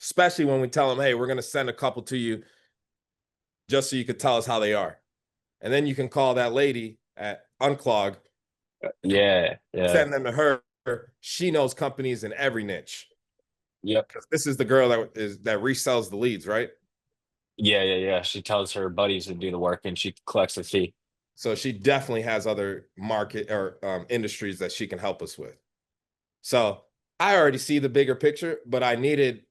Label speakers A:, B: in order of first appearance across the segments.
A: especially when we tell them, hey, we're going to send a couple to you just so you could tell us how they are. And then you can call that lady at Unclog,
B: Yeah, yeah,
A: send them to her. She knows companies in every niche.
B: yep,
A: Because this is the girl that resells the leads, right?
B: yeah. She tells her buddies to do the work, and she collects a fee.
A: So she definitely has other market or industries that she can help us with. So I already see the bigger picture, but I needed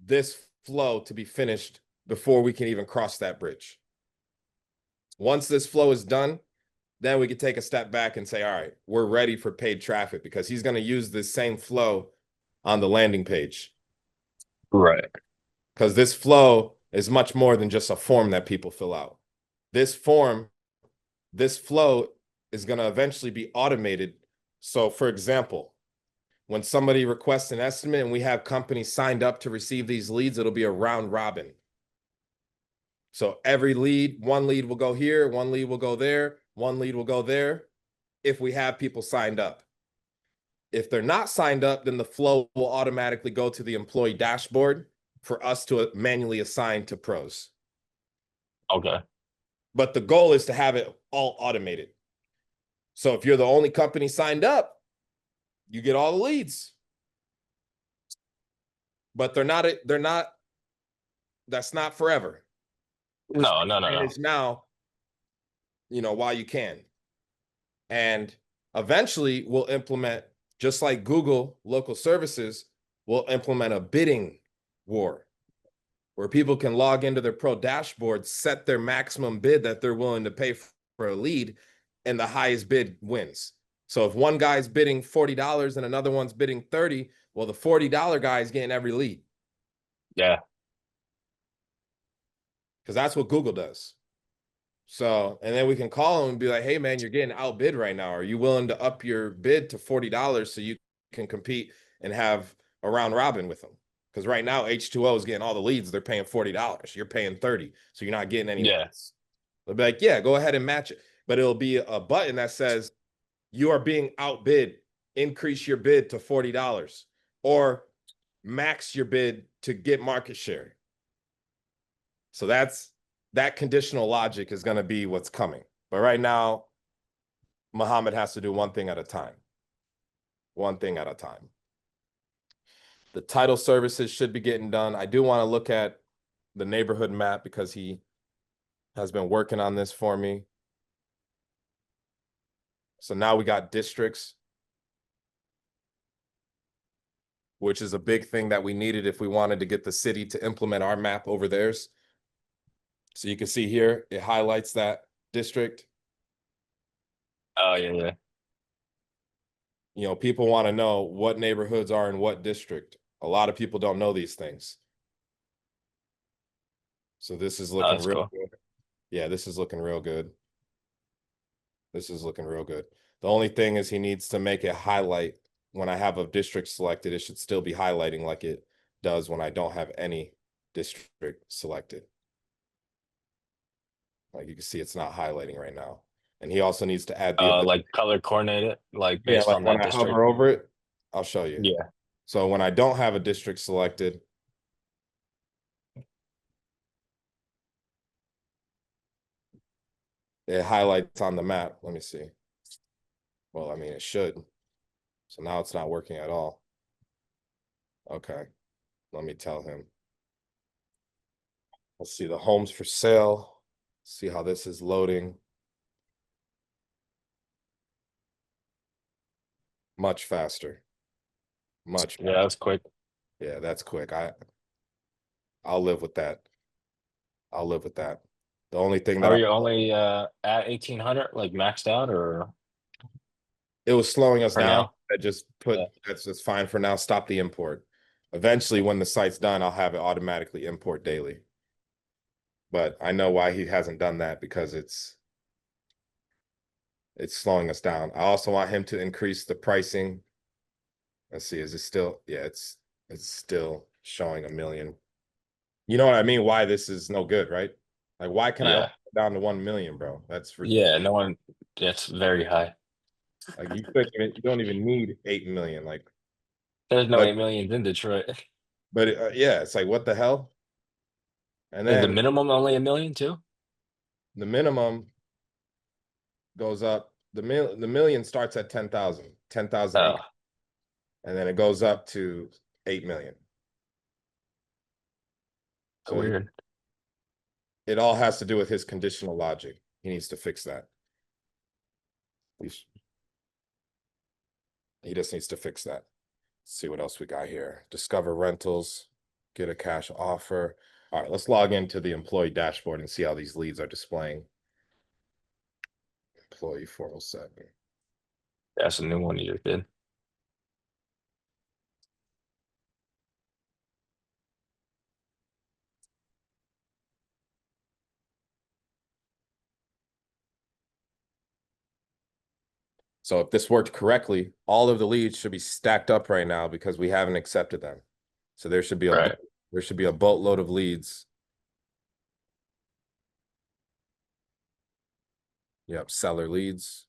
A: this flow to be finished before we can even cross that bridge. Once this flow is done, then we could take a step back and say, all right, we're ready for paid traffic because he's going to use this same flow on the landing page.
B: Right.
A: Because this flow is much more than just a form that people fill out. This form, this flow is going to eventually be automated. So, for example, when somebody requests an estimate and we have companies signed up to receive these leads, it'll be a round robin. So every lead, one lead will go here, one lead will go there, one lead will go there if we have people signed up. If they're not signed up, then the flow will automatically go to the employee dashboard for us to manually assign to pros.
B: Okay.
A: But the goal is to have it all automated. So if you're the only company signed up, you get all the leads. But that's not forever. Just
B: No.
A: manage now, while you can. And eventually we'll implement, just like Google local services, we'll implement a bidding war where people can log into their pro dashboard, set their maximum bid that they're willing to pay for a lead, and the highest bid wins. So if one guy's bidding $40 and another one's bidding 30, well, the $40 guy is getting every lead.
B: Yeah.
A: Because that's what Google does. So, and then we can call them and be like, hey, man, you're getting outbid right now. Are you willing to up your bid to $40 so you can compete and have a round robin with them? Because right now, H2O is getting all the leads. They're paying $40. You're paying 30. So you're not getting any
B: Yeah.
A: leads. They'll be like, yeah, go ahead and match it. But it'll be a button that says, you are being outbid. Increase your bid to $40 or max your bid to get market share. So that conditional logic is going to be what's coming. But right now, Muhammad has to do one thing at a time. One thing at a time. The title services should be getting done. I do want to look at the neighborhood map because he has been working on this for me. So now we got districts, which is a big thing that we needed if we wanted to get the city to implement our map over theirs. So you can see here, it highlights that district.
B: Oh, yeah.
A: People want to know what neighborhoods are in what district. A lot of people don't know these things. So this is
B: Oh,
A: looking
B: that's
A: real
B: cool.
A: good. Yeah, this is looking real good. This is looking real good. The only thing is he needs to make it highlight. When I have a district selected, it should still be highlighting like it does when I don't have any district selected. Like you can see, it's not highlighting right now. And he also needs to add the ability.
B: Like color coordinated, like
A: Yeah,
B: based
A: like
B: on
A: when
B: that
A: I
B: district.
A: hover over it, I'll show you.
B: Yeah.
A: So when I don't have a district selected, it highlights on the map. Let me see. Well, I mean, it should. So now it's not working at all. Okay. Let me tell him. Let's see the homes for sale. See how this is loading. Much faster. Much
B: Yeah,
A: faster.
B: that's quick.
A: Yeah, that's quick. I'll live with that. I'll live with that. The only thing that
B: Are you only at 1800, like maxed out, or
A: it was slowing us
B: for
A: down.
B: now?
A: I just put
B: Yeah.
A: that's just fine for now. Stop the import. Eventually, when the site's done, I'll have it automatically import daily. But I know why he hasn't done that because it's slowing us down. I also want him to increase the pricing. Let's see, is it still? Yeah, it's still showing 1 million. You know what I mean? Why this is no good, right? Like, why can I only
B: Yeah.
A: go down to 1 million, bro? That's ridiculous.
B: Yeah, no one. That's very high.
A: Like you don't even need 8 million. Like,
B: There's no
A: but
B: 8 millions in Detroit.
A: But yeah, it's like, what the hell? And
B: Is the
A: then
B: minimum only 1 million too?
A: the minimum goes up. The million starts at 10,000, 10,000
B: Oh,
A: acres, and then it goes up to 8 million. So
B: weird.
A: it all has to do with his conditional logic. He needs to fix that. He just needs to fix that. Let's see what else we got here. Discover rentals, get a cash offer. All right, let's log into the employee dashboard and see how these leads are displaying. Employee 407.
B: That's a new one you just did.
A: So if this worked correctly, all of the leads should be stacked up right now because we haven't accepted them. So
B: Right.
A: there should be a boatload of leads. Yep, seller leads.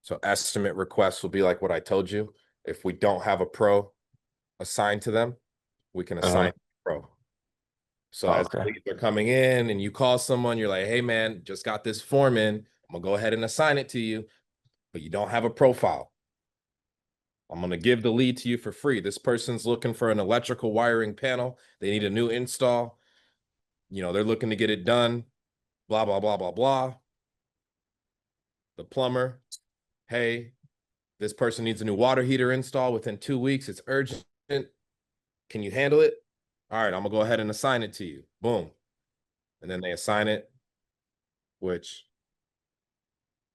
A: So estimate requests will be like what I told you. If we don't have a pro assigned to them, we can assign
B: Uh-huh.
A: a pro. So
B: Oh,
A: as
B: okay.
A: leads are coming in and you call someone, you're like, hey man, just got this form in. I'm gonna go ahead and assign it to you, but you don't have a profile. I'm going to give the lead to you for free. This person's looking for an electrical wiring panel. They need a new install. They're looking to get it done. Blah, blah, blah, blah, blah. The plumber, hey, this person needs a new water heater install within 2 weeks. It's urgent. Can you handle it? All right, I'm going to go ahead and assign it to you. Boom. And then they assign it, which,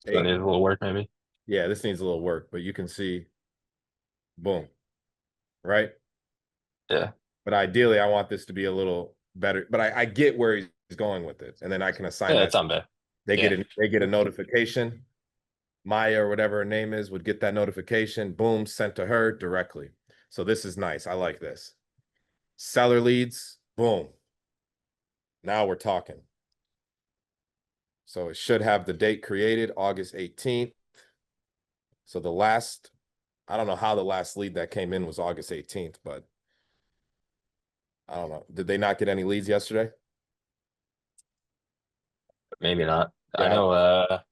B: So it
A: hey,
B: needs a little work maybe.
A: yeah, this needs a little work, but you can see, boom, right?
B: Yeah.
A: But ideally, I want this to be a little better. But I get where he's going with it. And then I can assign
B: Yeah,
A: that.
B: it's not bad. Yeah.
A: They get a notification. Maya or whatever her name is would get that notification, boom, sent to her directly. So this is nice. I like this. Seller leads, boom. Now we're talking. So it should have the date created, August 18th. So I don't know how the last lead that came in was August 18th, but I don't know. Did they not get any leads yesterday?
B: Maybe not. I
A: Yeah,
B: know
A: I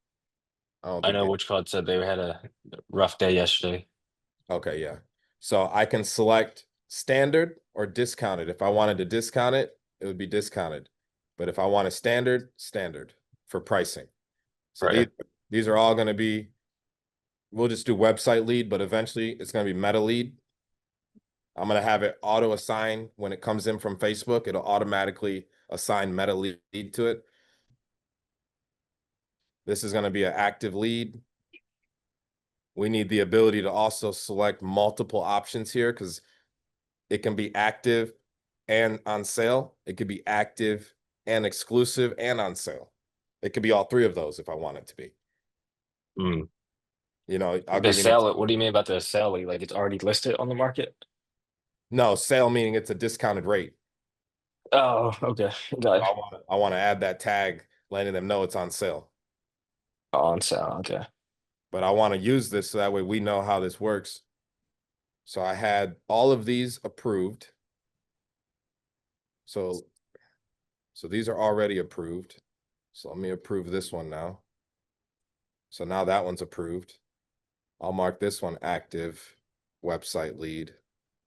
A: don't
B: I
A: think
B: know
A: they.
B: which called said they had a rough day yesterday.
A: Okay, yeah. So I can select standard or discounted. If I wanted to discount it, it would be discounted. But if I want a standard, standard for pricing. So
B: Right.
A: these are all going to be, we'll just do website lead, but eventually it's going to be meta lead. I'm going to have it auto assign when it comes in from Facebook. It'll automatically assign meta lead to it. This is going to be an active lead. We need the ability to also select multiple options here because it can be active and on sale. It could be active and exclusive and on sale. It could be all three of those if I want it to be.
B: Mm.
A: I'll
B: The
A: give you an
B: sale, what do you mean about the sale? Like it's already listed on the market?
A: no sale meaning it's a discounted rate.
B: Oh, okay. Got it.
A: I want to add that tag letting them know it's on sale.
B: On sale. Okay.
A: But I want to use this so that way we know how this works. So I had all of these approved. So these are already approved. So let me approve this one now. So now that one's approved. I'll mark this one active, website lead,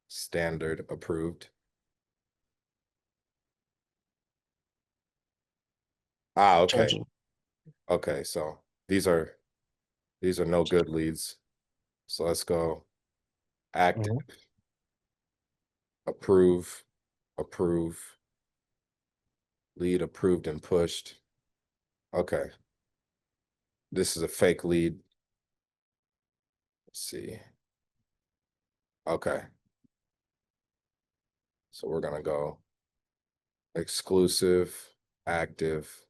A: standard approved. Ah, okay.
B: Charging.
A: Okay, so these are no good leads. So let's go active,
B: Mhm.
A: approve, approve, lead approved and pushed. Okay. This is a fake lead. Let's see. Okay. So we're gonna go exclusive, active,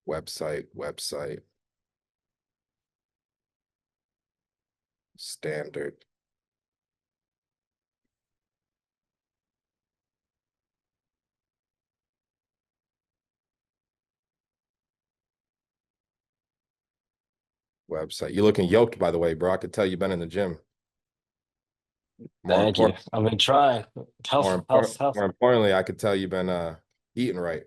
A: website, standard. Website. You're looking yoked, by the way, bro. I could tell you've been in the gym. More
B: Thank you.
A: important,
B: I've been trying. Health, health, health.
A: more importantly, I could tell you've been eating right.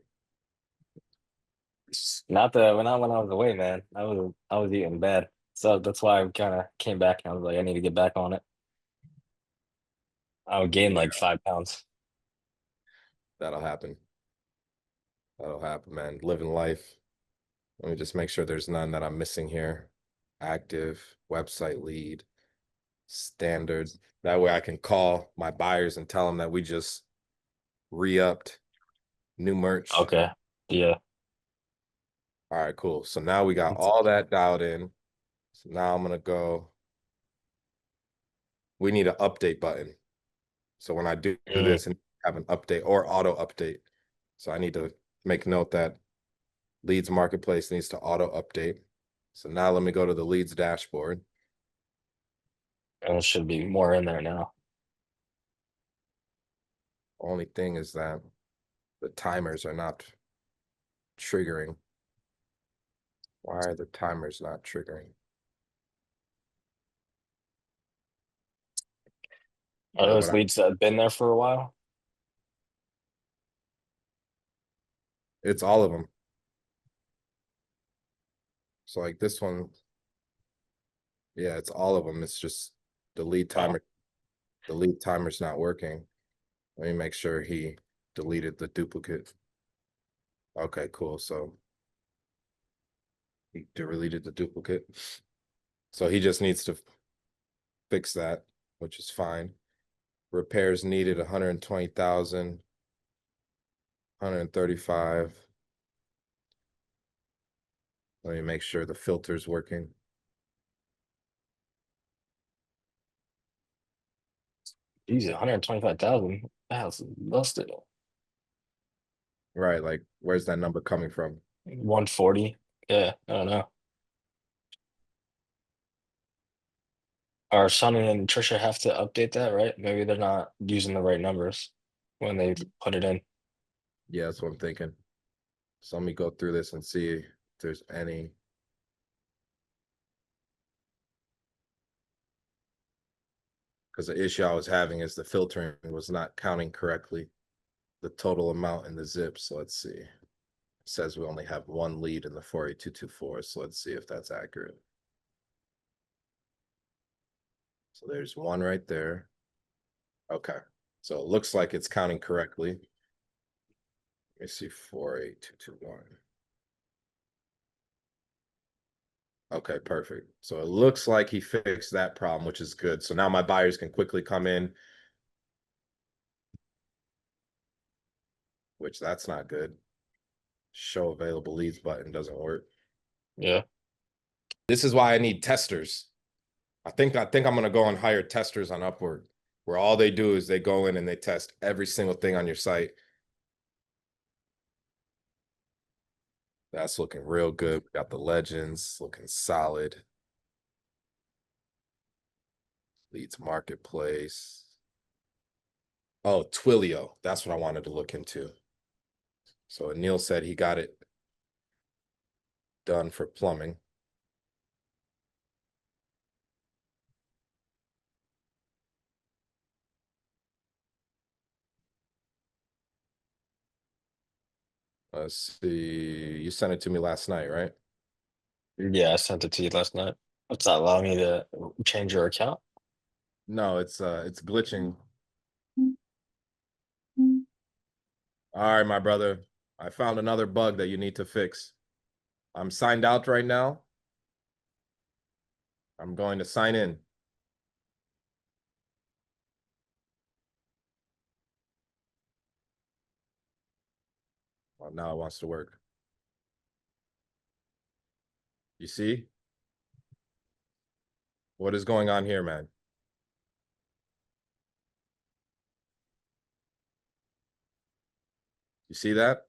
B: Not not when I was away, man. I was eating bad. So that's why I kind of came back and I was like, I need to get back on it. I would gain
A: Yeah,
B: like 5 pounds.
A: that'll happen. That'll happen, man. Living life. Let me just make sure there's none that I'm missing here. Active, website lead, standard. That way I can call my buyers and tell them that we just re-upped new merch.
B: Okay. Yeah.
A: All right, cool. So now we got all that dialed in. So now I'm gonna go. We need an update button. So when I do
B: Mm,
A: this and have an update or auto update. So I need to make note that Leads Marketplace needs to auto update. So now let me go to the Leads dashboard.
B: and it should be more in there now.
A: Only thing is that the timers are not triggering. Why are the timers not triggering?
B: Are
A: So
B: those leads that have been there for a while?
A: it's all of them. So like this one, yeah, it's all of them. It's just the lead
B: Oh,
A: timer, the lead timer's not working. Let me make sure he deleted the duplicate. Okay, cool. So he deleted the duplicate. So he just needs to fix that, which is fine. Repairs needed 120,000, 135. Let me make sure the filter's working.
B: geez, 125,000. That's busted.
A: Right, like where's that number coming from?
B: 140. Yeah, I don't know. Our Sonny and Trisha have to update that, right? Maybe they're not using the right numbers when they put it in.
A: Yeah, that's what I'm thinking. So let me go through this and see if there's any. Because the issue I was having is the filtering was not counting correctly the total amount in the zip. So let's see. It says we only have one lead in the 48224. So let's see if that's accurate. So there's one right there. Okay. So it looks like it's counting correctly. Let me see 48221. Okay, perfect. So it looks like he fixed that problem, which is good. So now my buyers can quickly come in, which that's not good. Show available leads button doesn't work.
B: Yeah.
A: This is why I need testers. I think I'm gonna go and hire testers on Upwork, where all they do is they go in and they test every single thing on your site. That's looking real good. We got the legends looking solid. Leads Marketplace. Oh, Twilio. That's what I wanted to look into. So Neil said he got it done for plumbing. Let's see. You sent it to me last night, right?
B: Yeah, I sent it to you last night. It's not allowing me to change your account.
A: No, it's glitching. All right, my brother. I found another bug that you need to fix. I'm signed out right now. I'm going to sign in. Well, now it wants to work. You see? What is going on here, man? You see that?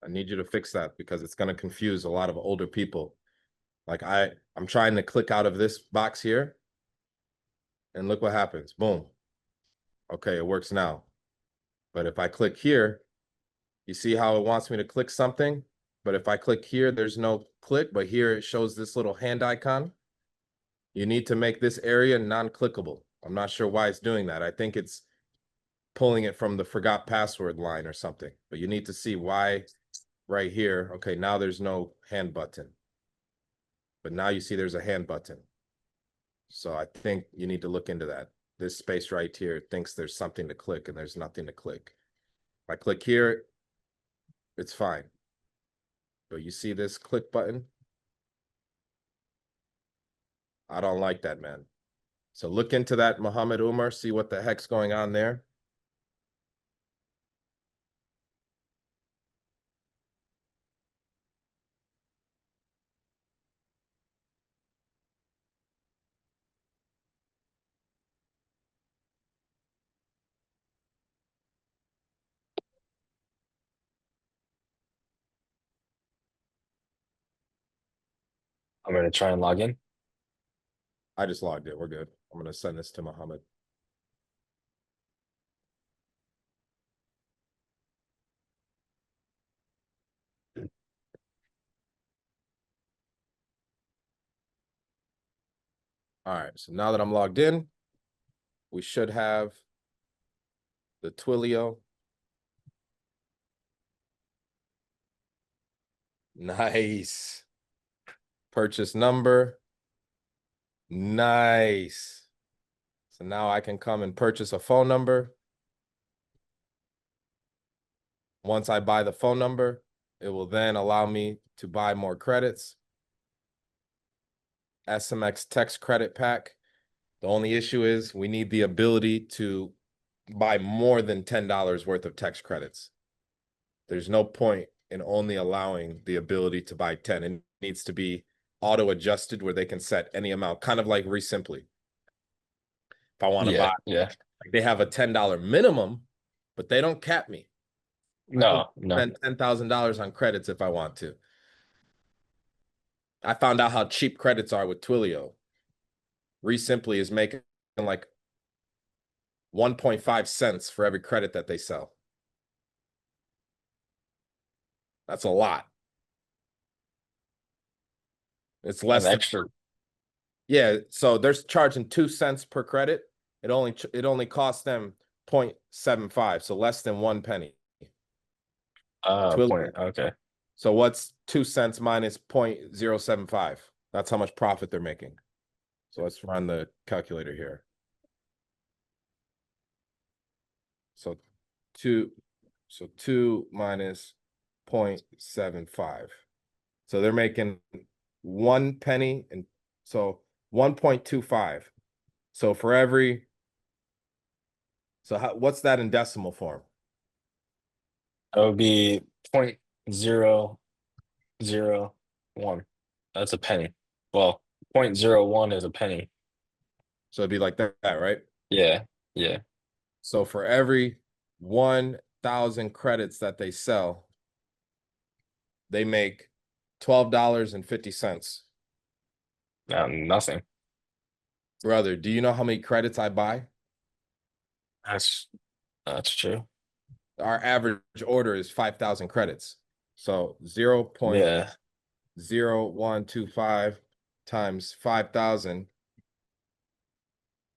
A: I need you to fix that because it's going to confuse a lot of older people. Like I'm trying to click out of this box here and look what happens. Boom. Okay, it works now. But if I click here, you see how it wants me to click something? But if I click here, there's no click, but here it shows this little hand icon. You need to make this area non-clickable. I'm not sure why it's doing that. I think it's pulling it from the forgot password line or something, but you need to see why right here. Okay, now there's no hand button, but now you see there's a hand button. So I think you need to look into that. This space right here thinks there's something to click and there's nothing to click. If I click here, it's fine. But you see this click button? I don't like that, man. So look into that, Muhammad Umar, see what the heck's going on there.
B: I'm gonna try and log in.
A: I just logged it. We're good. I'm going to send this to Muhammad. All right. So now that I'm logged in, we should have the Twilio. Nice. Purchase number. Nice. So now I can come and purchase a phone number. Once I buy the phone number, it will then allow me to buy more credits. SMX text credit pack. The only issue is we need the ability to buy more than $10 worth of text credits. There's no point in only allowing the ability to buy 10. It needs to be auto adjusted where they can set any amount, kind of like Resimply. If I want to buy,
B: Yeah.
A: they have a $10 minimum, but they don't cap me. I can
B: No.
A: spend $10,000 on credits if I want to. I found out how cheap credits are with Twilio. Resimply is making like 1.5 cents for every credit that they sell. That's a lot. It's less
B: An
A: than,
B: extra.
A: yeah. So they're charging 2 cents per credit. It only costs them 0.75, so less than 1 penny.
B: Point. Okay.
A: So what's 2 cents minus 0.075? That's how much profit they're making. So let's run the calculator here. So 2 minus 0.75. So they're making 1 penny, and so 1.25. So for every, what's that in decimal form?
B: That would be 0.001. That's a penny. Well, 0.01 is a penny.
A: So it'd be like that, right?
B: Yeah. Yeah.
A: So for every 1,000 credits that they sell, they make $12.50.
B: Nothing.
A: Brother, do you know how many credits I buy?
B: That's that's true.
A: Our average order is 5,000 credits. So
B: Yeah.
A: 0.0125 times 5,000.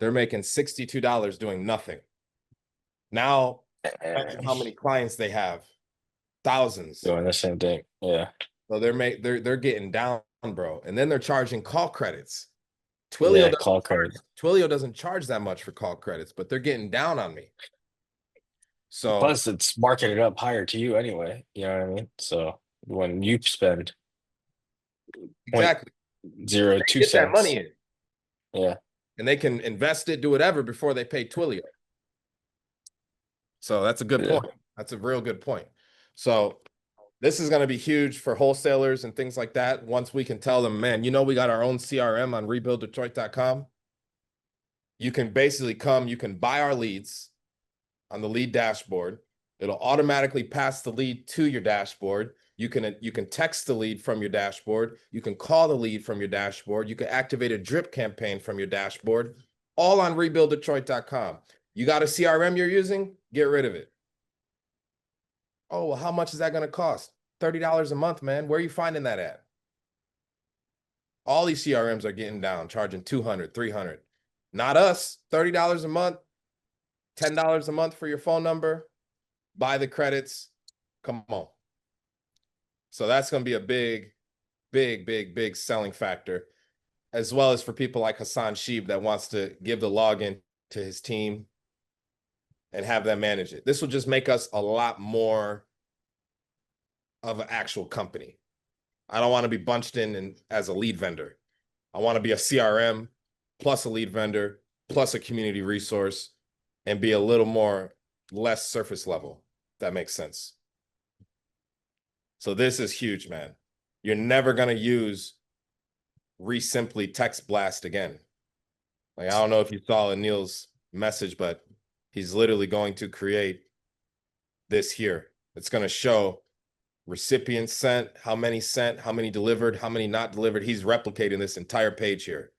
A: They're making $62 doing nothing. Now, imagine how many clients they have. Thousands.
B: Doing the same thing. Yeah.
A: So they're getting down, bro. And then they're charging call credits.
B: Yeah. Call card.
A: Twilio doesn't charge that much for call credits, but they're getting down on me. So
B: Plus, it's marketed up higher to you anyway. You know what I mean? So when you spend point
A: exactly,
B: zero
A: they
B: two
A: get that money
B: cents,
A: in
B: yeah,
A: and they can invest it, do whatever before they pay Twilio. So that's a good
B: yeah,
A: point. That's a real good point. So this is going to be huge for wholesalers and things like that. Once we can tell them, man, we got our own CRM on rebuilddetroit.com. You can basically you can buy our leads on the lead dashboard. It'll automatically pass the lead to your dashboard. You can text the lead from your dashboard. You can call the lead from your dashboard. You can activate a drip campaign from your dashboard, all on rebuilddetroit.com. You got a CRM you're using? Get rid of it. Oh, well, how much is that going to cost? $30 a month, man. Where are you finding that at? All these CRMs are getting down, charging 200, 300. Not us. $30 a month, $10 a month for your phone number. Buy the credits. Come on. So that's going to be a big, big, big, big selling factor, as well as for people like Hassan Sheeb that wants to give the login to his team and have them manage it. This will just make us a lot more of an actual company. I don't want to be bunched in as a lead vendor. I want to be a CRM plus a lead vendor plus a community resource and be a little more less surface level. If that makes sense. So this is huge, man. You're never going to use Resimply Text Blast again. Like, I don't know if you saw Anil's message, but he's literally going to create this here. It's going to show recipients sent, how many delivered, how many not delivered. He's replicating this entire page here,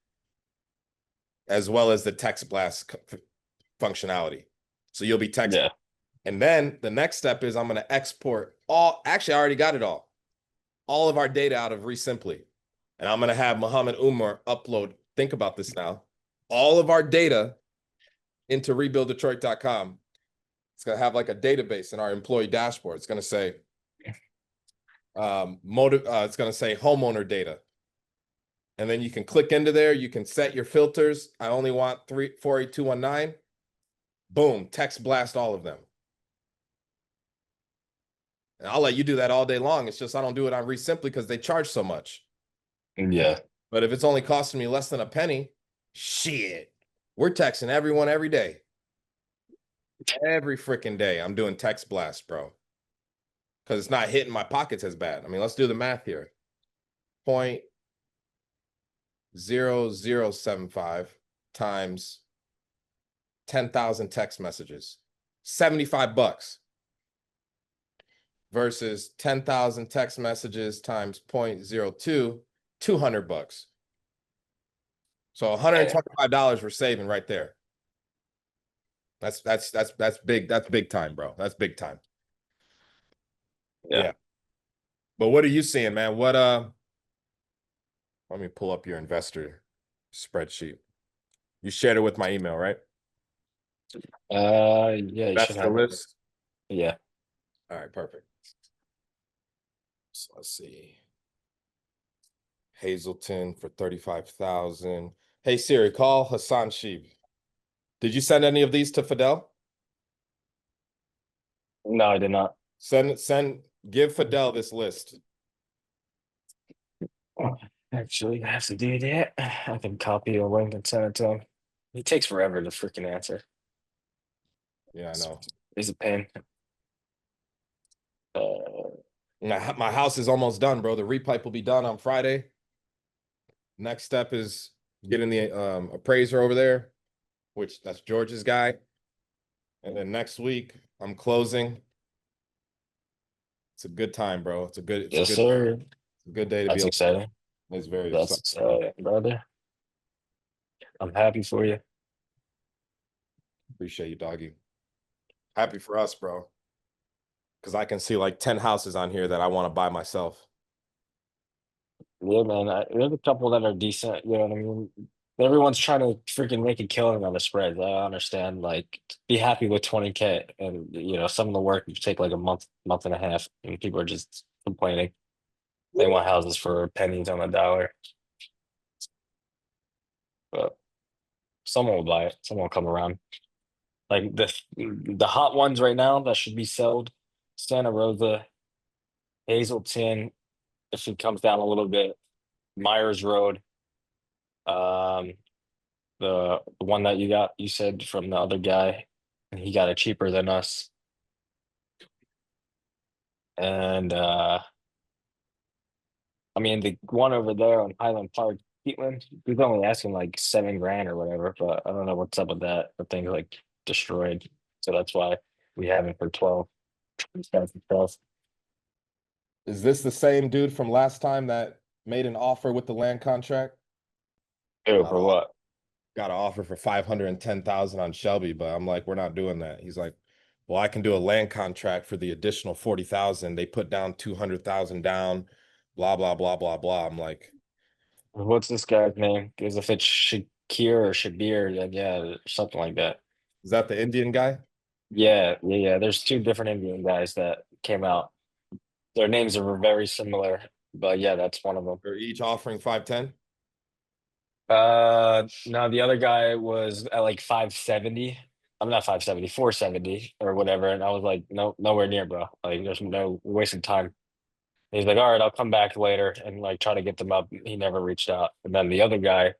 A: as well as the text blast functionality. So you'll be texting.
B: Yeah.
A: And then the next step is I'm going to export actually, I already got it all of our data out of Resimply. And I'm going to have Muhammad Umar upload, think about this now, all of our data into rebuilddetroit.com. It's going to have like a database in our employee dashboard. It's going to say, it's going to say homeowner data. And then you can click into there. You can set your filters. I only want 48219. Boom, text blast all of them. And I'll let you do that all day long. It's just I don't do it on Resimply because they charge so much.
B: Yeah.
A: But if it's only costing me less than a penny, shit, we're texting everyone every day. Every freaking day, I'm doing text blast, bro. Because it's not hitting my pockets as bad. I mean, let's do the math here. 0.0075 times 10,000 text messages, $75 versus 10,000 text messages times 0.02, $200. So $125 we're saving right there. That's big. That's big time, bro. That's big time. Yeah. But what are you seeing, man? Let me pull up your investor spreadsheet. You shared it with my email, right?
B: Yeah, you
A: That's
B: should
A: the
B: have it.
A: list.
B: Yeah.
A: All right, perfect. So let's see. Hazleton for 35,000. Hey Siri, call Hassan Sheeb. Did you send any of these to Fidel?
B: No, I did not.
A: Give Fidel this list.
B: Actually, I have to do that. I can copy a link and send it to him. It takes forever to freaking answer.
A: Yeah, I know.
B: It's a pain.
A: My house is almost done, bro. The repipe will be done on Friday. Next step is getting the appraiser over there, which that's George's guy. And then next week I'm closing. It's a good time, bro.
B: Yes, sir.
A: It's a good day to be
B: That's
A: alive.
B: exciting.
A: It's very
B: That's
A: exciting.
B: exciting, brother. I'm happy for you.
A: Appreciate you, doggy. Happy for us, bro. Because I can see like 10 houses on here that I want to buy myself.
B: Yeah, man. There's a couple that are decent. You know what I mean? Everyone's trying to freaking make a killing on the spreads. I understand. Like, be happy with 20K, and some of the work will take like a month and a half, and people are just complaining. They want houses for pennies on the dollar, but someone will buy it. Someone will come around. Like the hot ones right now that should be sold: Santa Rosa, Hazleton. If it comes down a little bit, Myers Road. Um, the one that you said from the other guy, and he got it cheaper than us. And I mean the one over there on Highland Park, Peatland, he's only asking like 7 grand or whatever, but I don't know what's up with that. The thing's like destroyed. So that's why we have it for 12. It's got some stuff.
A: Is this the same dude from last time that made an offer with the land contract?
B: Ew,
A: Got
B: for
A: an
B: what?
A: got an offer for 510,000 on Shelby, but I'm like, we're not doing that. He's like, well, I can do a land contract for the additional 40,000. They put down 200,000 down, blah, blah, blah, blah, blah. I'm like,
B: What's this guy's name? Because if it's Shakir or Shabir, then yeah, something like that.
A: Is that the Indian guy?
B: Yeah, yeah, yeah. There's two different Indian guys that came out. Their names are very similar, but yeah, that's one of them.
A: They're each offering 510.
B: No, the other guy was at like 570. I'm not 570, 470 or whatever. And I was like, no, nowhere near, bro. Like, there's no wasting time. He's like, all right, I'll come back later and like try to get them up. He never reached out. And then the other guy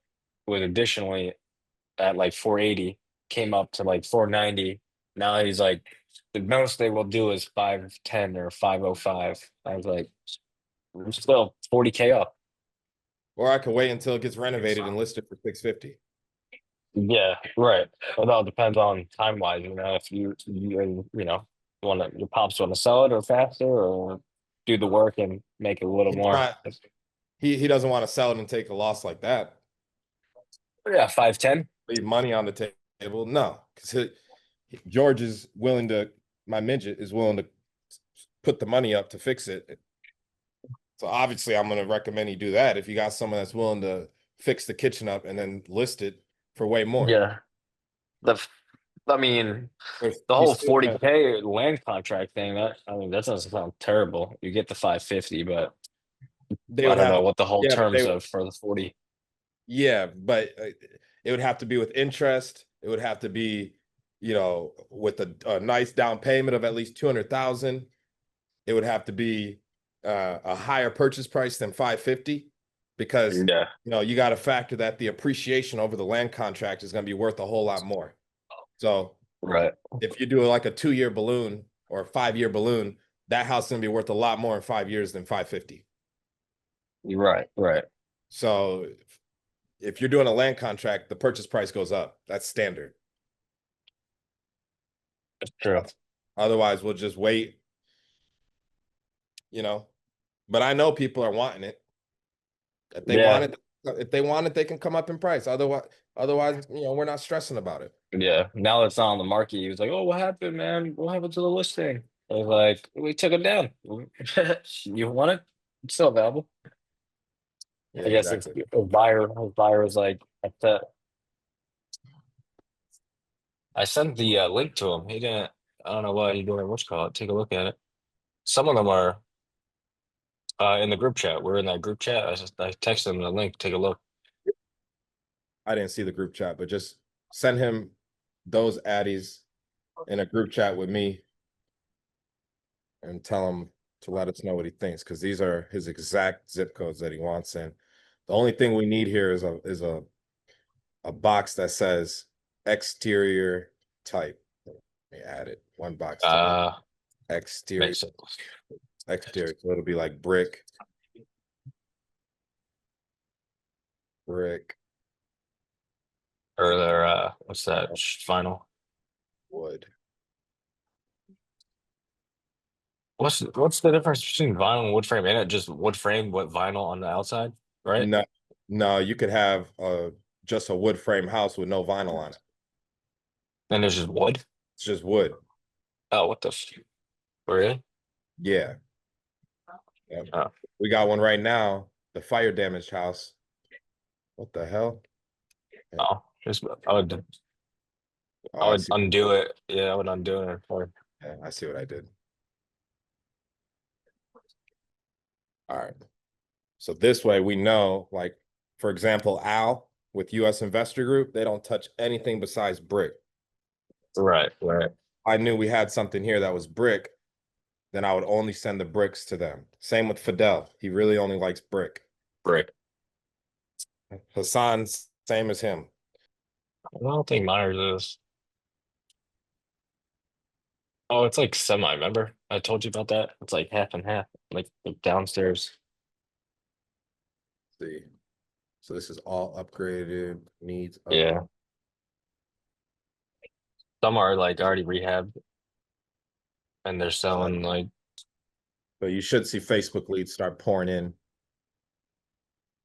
B: was additionally at like 480, came up to like 490. Now he's like, the most they will do is 510 or 505. I was like, we're still 40K up.
A: Or I can wait until it gets renovated and list it for 650.
B: Yeah, right. It all depends on time wise, if want to your pops want to sell it or faster or do the work and make it a little
A: He's
B: more.
A: not he doesn't want to sell it and take a loss like that.
B: Yeah, 510.
A: Leave money on the table. No, because George is willing to, my midget is willing to put the money up to fix it. So obviously, I'm going to recommend you do that if you got someone that's willing to fix the kitchen up and then list it for way more.
B: Yeah. The I mean, the
A: You
B: whole
A: still gonna,
B: 40K land contract thing, that doesn't sound terrible. You get the 550, but
A: they
B: I
A: would
B: don't
A: have
B: know
A: to,
B: what the whole
A: yeah, but
B: terms of for the 40.
A: yeah, but it would have to be with interest. It would have to be, with a nice down payment of at least 200,000. It would have to be a higher purchase price than 550 because
B: Yeah.
A: you got to factor that the appreciation over the land contract is going to be worth a whole lot more. So
B: Right.
A: if you do like a 2-year balloon or a 5-year balloon, that house is going to be worth a lot more in 5 years than 550.
B: Right. Right.
A: So if you're doing a land contract, the purchase price goes up. That's standard.
B: That's true.
A: Otherwise, we'll just wait, you know. But I know people are wanting it. If they want
B: Yeah.
A: it, if they want it, they can come up in price. Otherwise, we're not stressing about it.
B: Yeah. Now it's not on the market. He was like, "Oh, what happened, man? What happened to the listing?" I was like, "We took it down. You want it? It's still available."
A: Yeah,
B: I guess it's
A: exactly.
B: his buyer was like, I sent the link to him. He didn't. I don't know why he didn't. What's called? Take a look at it. Some of them are in the group chat. We're in that group chat. I texted him the link. Take a look.
A: I didn't see the group chat, but just send him those addies in a group chat with me and tell him to let us know what he thinks because these are his exact zip codes that he wants in. The only thing we need here is a box that says exterior type. Let me add it. One box type.
B: Uh,
A: Exterior.
B: Makes sense.
A: Exterior. So it'll be like brick, brick,
B: Or their what's that? Final.
A: wood.
B: What's the difference between vinyl and wood frame? Ain't it just wood frame, what vinyl on the outside, right?
A: No, no, you could have just a wood frame house with no vinyl on it.
B: And there's just wood.
A: It's just wood.
B: Oh, really?
A: Yeah. Yep.
B: Oh,
A: We got one right now, the fire damaged house. What the hell? Yeah.
B: oh, just
A: Oh,
B: I
A: I
B: would
A: see.
B: undo it. Yeah, I would undo it.
A: Yeah, I see what I did. All right. So this way we know, like, for example, Al with US Investor Group, they don't touch anything besides brick.
B: Right, right.
A: I knew we had something here that was brick, then I would only send the bricks to them. Same with Fidel. He really only likes brick.
B: Right.
A: Hassan's same as him.
B: I don't think Myers is. Oh, it's like semi, remember? I told you about that. It's like half and half, like downstairs.
A: See. So this is all upgraded, needs up.
B: Yeah. Some are like already rehabbed and they're selling like
A: So you should see Facebook leads start pouring in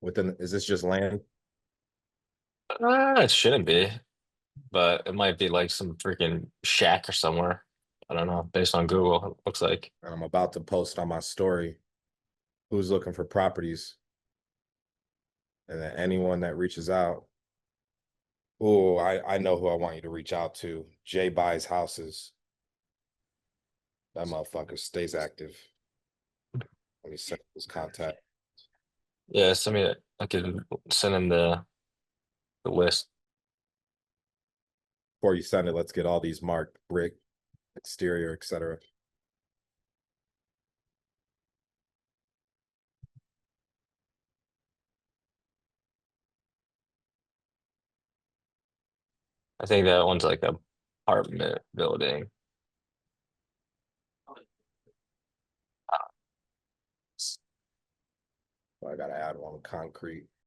A: within, is this just land?
B: it shouldn't be, but it might be like some freaking shack or somewhere. I don't know, based on Google, it looks like.
A: And I'm about to post on my story who's looking for properties. And then anyone that reaches out, oh, I know who I want you to reach out to. Jay buys houses. That motherfucker stays active. Let me send his contact.
B: Yeah, send me. I could send him the list.
A: Before you send it, let's get all these marked brick, exterior, etc.
B: I think that one's like a apartment building.
A: So I gotta add one concrete.